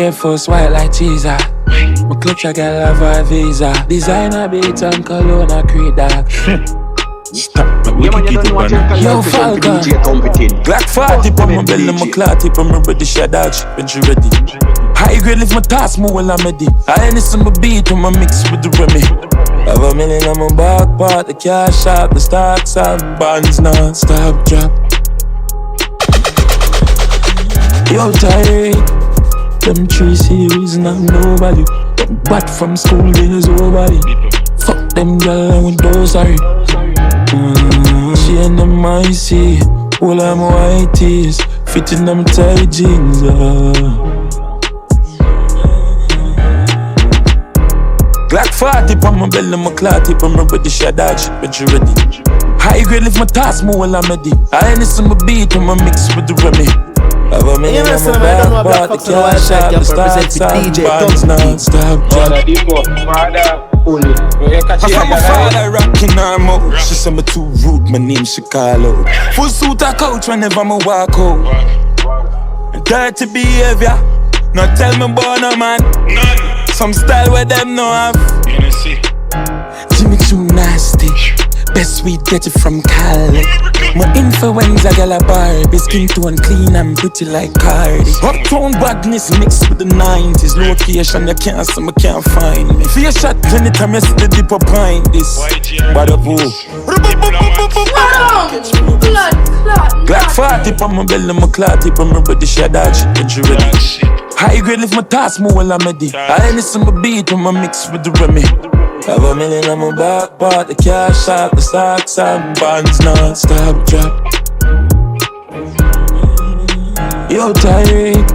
Air Force white like cheese. My clutch, I got love for a visa. Designer beats and cologne, I create that. Stop, but we can get it on. Yo, Falcon. Glock 40 on my belly, my clot tip on my ready, shot dodge when she ready. High grade lift my task more while I'm ready. I ain't listen my beat on my mix with the Remy. Have a million on my back part, the cash out, the stocks out, bonds non-stop drop. Yo, Tyreek, them 3 series and I'm nobody. But from school days, nobody. Fuck them girl, I went oh sorry. She and them icy, all of my white tees, fitting them tight jeans. Glock 40 on my belly, my clot tip on my ready, shot dodge when she ready. High grade lift my task more while I'm ready. I ain't listen my beat on my mix with the Remy. Have a million on my back, but the cash out, the stocks out, bonds non-stop drop. I'm from my father rocking her mouth. She said me too rude, my name she call out. Full suit a couch whenever me walk out. Dirty behavior, not tell me about no man. Some style where them no have. Jimmy too nasty, best we get it from Cali. My influenza gal a Barbie, skin tone clean and pretty like Cardi. Uptown badness mixed with the 90s. Location you can't see, me can't find me. Fear shot anytime you see the dip up behind this. Bad up who? Glock 40 on my belly, my clot tip on my ready, shot dodge when she ready. High grade lift my task more while I'm ready. I ain't listen my beat on my mix with the Remy. Have a million on my back part, the cash out, the stocks out, bonds non-stop drop. Yo, Tyreek,